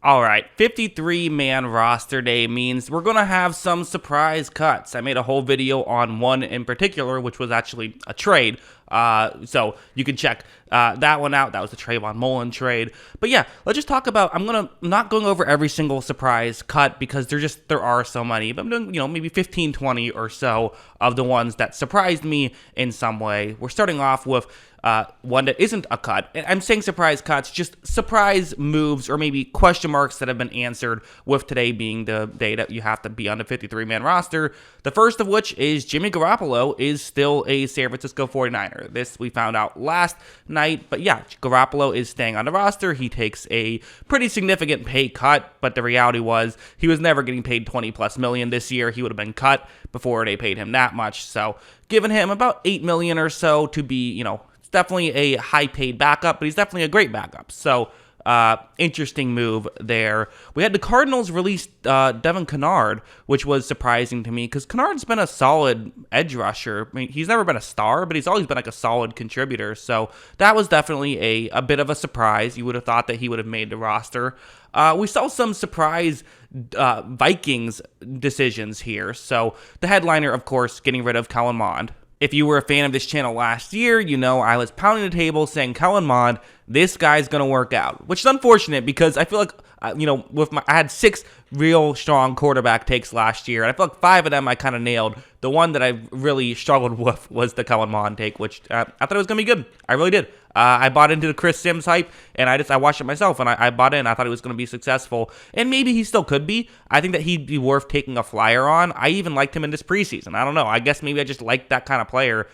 All right, 53-man roster day means we're going to have some surprise cuts. I made a whole video on one in particular, which was actually a trade. So you can check that one out. That was the Trayvon Mullen trade. But yeah, let's just talk about, I'm not going over every single surprise cut because there are so many. But I'm doing, maybe 15, 20 or so of the ones that surprised me in some way. We're starting off with one that isn't a cut. I'm saying surprise cuts, just surprise moves or maybe question marks that have been answered, with today being the day that you have to be on the 53-man roster. The first of which is Jimmy Garoppolo is still a San Francisco 49er. This we found out last night, but yeah, Garoppolo is staying on the roster. He takes a pretty significant pay cut, but the reality was he was never getting paid $20+ million this year. He would have been cut before they paid him that much. So giving him about $8 million or so to be, it's definitely a high-paid backup, but he's definitely a great backup. So, interesting move there. We had the Cardinals release Devin Kennard, which was surprising to me because Kennard's been a solid edge rusher. I mean, he's never been a star, but he's always been like a solid contributor. So that was definitely a bit of a surprise. You would have thought that he would have made the roster. We saw some surprise Vikings decisions here. So the headliner, of course, getting rid of Kellen Mond. If you were a fan of this channel last year, I was pounding the table saying, Kellen Mond, this guy's going to work out. Which is unfortunate because I feel like, I had 6 real strong quarterback takes last year. And I feel like 5 of them I kind of nailed. The one that I really struggled with was the Kellen Mond take, which I thought it was going to be good. I really did. I bought into the Chris Sims hype, and I watched it myself, and I bought in. I thought it was going to be successful, and maybe he still could be. I think that he'd be worth taking a flyer on. I even liked him in this preseason. I don't know. I guess maybe I just like that kind of player.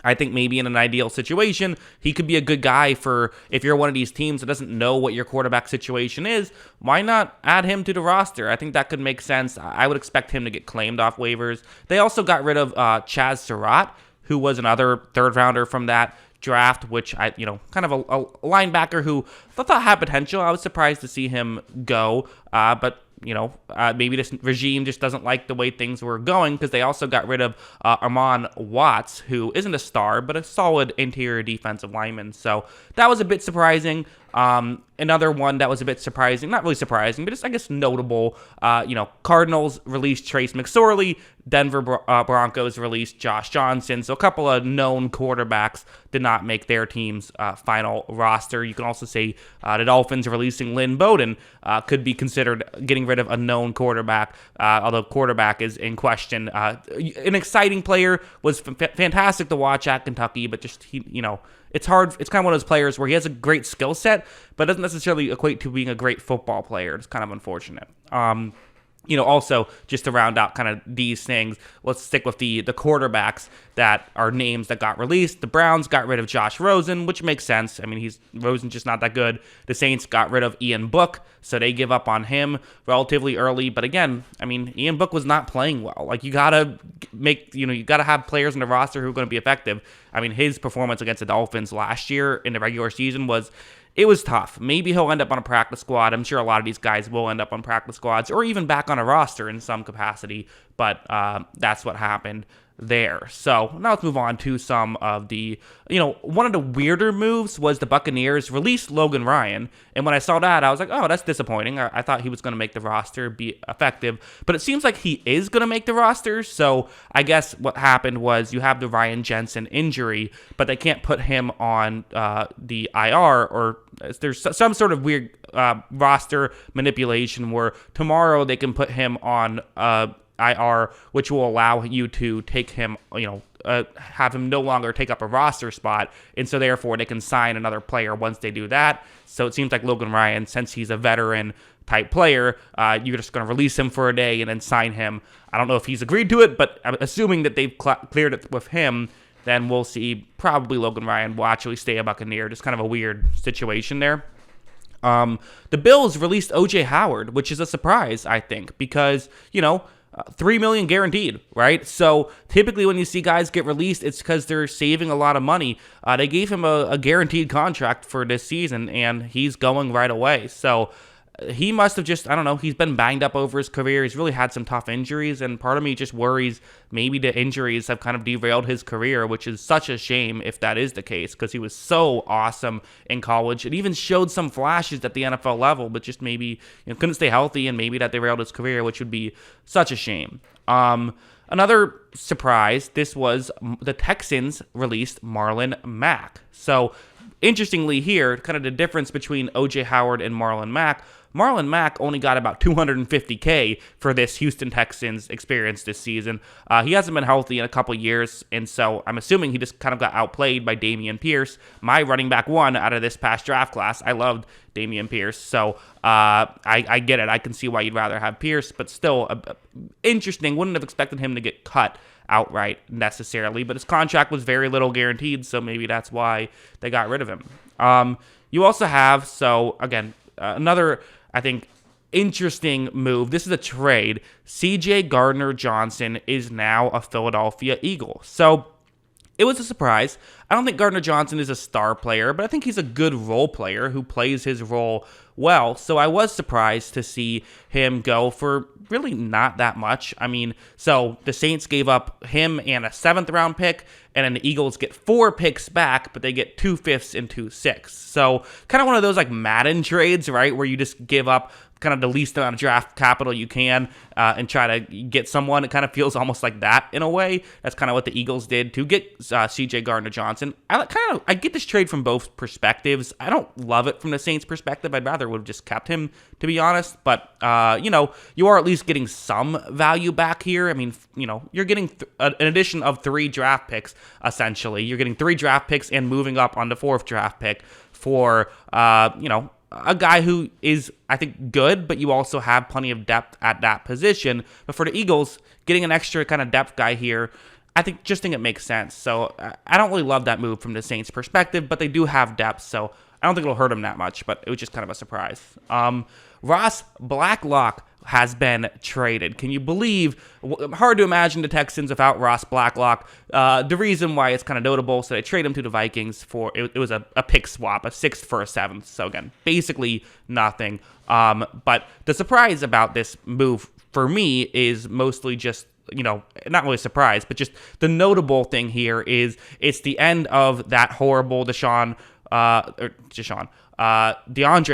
I think maybe in an ideal situation, he could be a good guy for if you're one of these teams that doesn't know what your quarterback situation is. Why not add him to the roster? I think that could make sense. I would expect him to get claimed off waivers. They also got rid of Chaz Surratt, who was another third rounder from that draft, which I, kind of a linebacker who I thought had potential. I was surprised to see him go, but maybe this regime just doesn't like the way things were going because they also got rid of Armon Watts, who isn't a star, but a solid interior defensive lineman. So that was a bit surprising. Another one that was a bit surprising, not really surprising, but just, I guess, notable. Cardinals released Trace McSorley. Denver Broncos released Josh Johnson. So a couple of known quarterbacks did not make their team's final roster. You can also say the Dolphins releasing Lynn Bowden could be considered getting rid of a known quarterback, although quarterback is in question. An exciting player, was fantastic to watch at Kentucky, but just, it's hard. It's kind of one of those players where he has a great skill set, but doesn't necessarily equate to being a great football player. It's kind of unfortunate. Also, just to round out kind of these things, let's stick with the quarterbacks that are names that got released. The Browns got rid of Josh Rosen, which makes sense. I mean, Rosen's just not that good. The Saints got rid of Ian Book, so they give up on him relatively early. But again, I mean, Ian Book was not playing well. Like, you gotta you gotta have players in the roster who are going to be effective. I mean, his performance against the Dolphins last year in the regular season was tough. Maybe he'll end up on a practice squad. I'm sure a lot of these guys will end up on practice squads or even back on a roster in some capacity, but that's what happened there. So now let's move on to some of the, one of the weirder moves was the Buccaneers released Logan Ryan. And when I saw that, I was like, oh, that's disappointing. I thought he was going to make the roster, be effective, but it seems like he is going to make the roster. So I guess what happened was you have the Ryan Jensen injury, but they can't put him on the IR, or there's some sort of weird roster manipulation where tomorrow they can put him on IR, which will allow you to take him, have him no longer take up a roster spot, and so therefore they can sign another player once they do that. So it seems like Logan Ryan, since he's a veteran type player, you're just going to release him for a day and then sign him. I don't know if he's agreed to it, but I'm assuming that they've cleared it with him, then we'll see probably Logan Ryan will actually stay a Buccaneer. Just kind of a weird situation there. The Bills released O.J. Howard, which is a surprise, I think, because, $3 million guaranteed, right? So typically when you see guys get released, it's because they're saving a lot of money. They gave him a guaranteed contract for this season, and he's going right away. So he must have just, I don't know, he's been banged up over his career. He's really had some tough injuries, and part of me just worries maybe the injuries have kind of derailed his career, which is such a shame if that is the case, because he was so awesome in college. It even showed some flashes at the NFL level, but just maybe couldn't stay healthy, and maybe that derailed his career, which would be such a shame. Another surprise, this was the Texans released Marlon Mack. So interestingly here, kind of the difference between O.J. Howard and Marlon Mack. Marlon Mack only got about $250K for this Houston Texans experience this season. He hasn't been healthy in a couple years, and so I'm assuming he just kind of got outplayed by Dameon Pierce, my running back one out of this past draft class. I loved Dameon Pierce, so I get it. I can see why you'd rather have Pierce, but still interesting. Wouldn't have expected him to get cut outright necessarily, but his contract was very little guaranteed, so maybe that's why they got rid of him. You also have, so again, another, I think, interesting move. This is a trade. Gardner Johnson is now a Philadelphia Eagle. So it was a surprise. I don't think Gardner Johnson is a star player, but I think he's a good role player who plays his role well. So I was surprised to see him go for really not that much. I mean, so the Saints gave up him and a 7th round pick, and then the Eagles get 4 picks back, but they get 2 5ths and 2 6ths. So kind of one of those like Madden trades, right, where you just give up kind of the least amount of draft capital you can and try to get someone. It kind of feels almost like that in a way. That's kind of what the Eagles did to get Gardner Johnson. I get this trade from both perspectives. I don't love it from the Saints' perspective. I'd rather would have just kept him, to be honest. But, you are at least getting some value back here. I mean, you're getting an addition of 3 draft picks, essentially. You're getting 3 draft picks and moving up on the 4th draft pick for, a guy who is, I think, good, but you also have plenty of depth at that position. But for the Eagles, getting an extra kind of depth guy here, I think it makes sense. So I don't really love that move from the Saints' perspective, but they do have depth, so I don't think it'll hurt them that much, but it was just kind of a surprise. Ross Blacklock has been traded. Can you believe? Hard to imagine the Texans without Ross Blacklock. The reason why it's kind of notable, so they trade him to the Vikings for, it was a pick swap, a 6th for a 7th. So again, basically nothing. But the surprise about this move for me is mostly just, not really surprised, but just the notable thing here is it's the end of that horrible DeAndre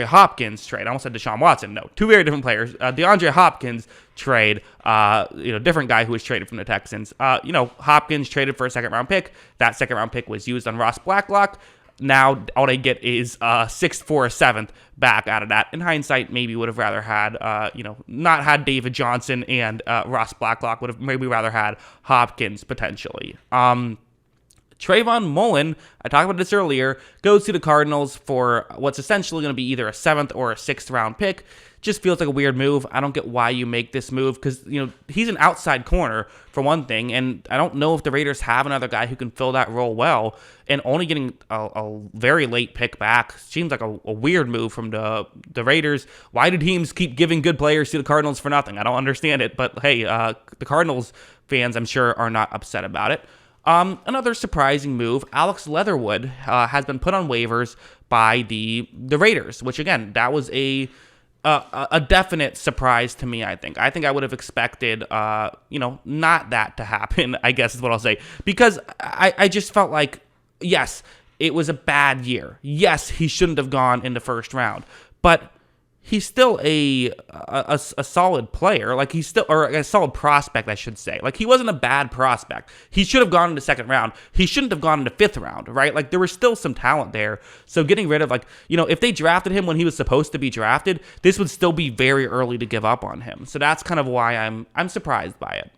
Hopkins trade. I almost said Deshaun Watson. No, 2 very different players. DeAndre Hopkins trade, different guy who was traded from the Texans. Hopkins traded for a 2nd round pick. That 2nd round pick was used on Ross Blacklock. Now all they get is 6th for a 7th back out of that. In hindsight, maybe would have rather had, not had David Johnson and Ross Blacklock. Would have maybe rather had Hopkins potentially. Trayvon Mullen, I talked about this earlier, goes to the Cardinals for what's essentially going to be either a 7th or a 6th round pick. Just feels like a weird move. I don't get why you make this move because, he's an outside corner for one thing, and I don't know if the Raiders have another guy who can fill that role well, and only getting a very late pick back seems like a weird move from the Raiders. Why do teams keep giving good players to the Cardinals for nothing? I don't understand it, but hey, the Cardinals fans, I'm sure, are not upset about it. Another surprising move, Alex Leatherwood has been put on waivers by the Raiders, which again, that was a definite surprise to me, I think. I think I would have expected, not that to happen, I guess is what I'll say. Because I just felt like, yes, it was a bad year. Yes, he shouldn't have gone in the 1st round. But he's still a solid player. Like, he's still, or a solid prospect, I should say. Like, he wasn't a bad prospect. He should have gone in the 2nd round. He shouldn't have gone in the 5th round, right? Like, there was still some talent there. So getting rid of, if they drafted him when he was supposed to be drafted, this would still be very early to give up on him. So that's kind of why I'm surprised by it.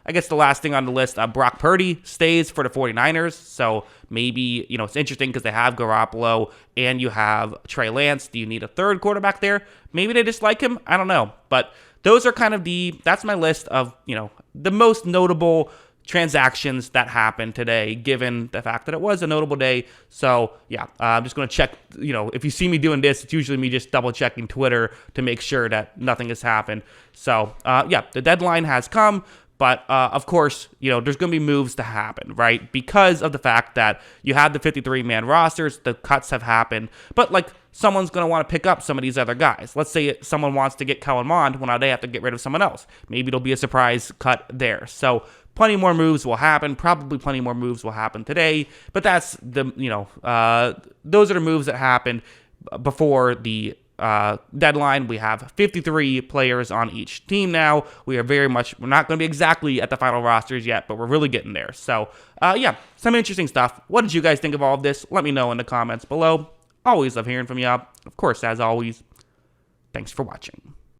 I guess the last thing on the list, Brock Purdy stays for the 49ers. So maybe, it's interesting because they have Garoppolo and you have Trey Lance. Do you need a 3rd quarterback there? Maybe they just like him. I don't know. But those are kind of that's my list of, the most notable transactions that happened today, given the fact that it was a notable day. So yeah, I'm just going to check, if you see me doing this, it's usually me just double checking Twitter to make sure that nothing has happened. So the deadline has come. But, of course, there's going to be moves to happen, right? Because of the fact that you have the 53-man rosters, the cuts have happened. But, someone's going to want to pick up some of these other guys. Let's say someone wants to get Kellen Mond, well, now they have to get rid of someone else. Maybe it'll be a surprise cut there. So, plenty more moves will happen. Probably plenty more moves will happen today. But that's those are the moves that happened before the deadline. We have 53 players on each team now. We're not going to be exactly at the final rosters yet, but we're really getting there. So, some interesting stuff. What did you guys think of all of this? Let me know in the comments below. Always love hearing from you. Of course, as always, thanks for watching.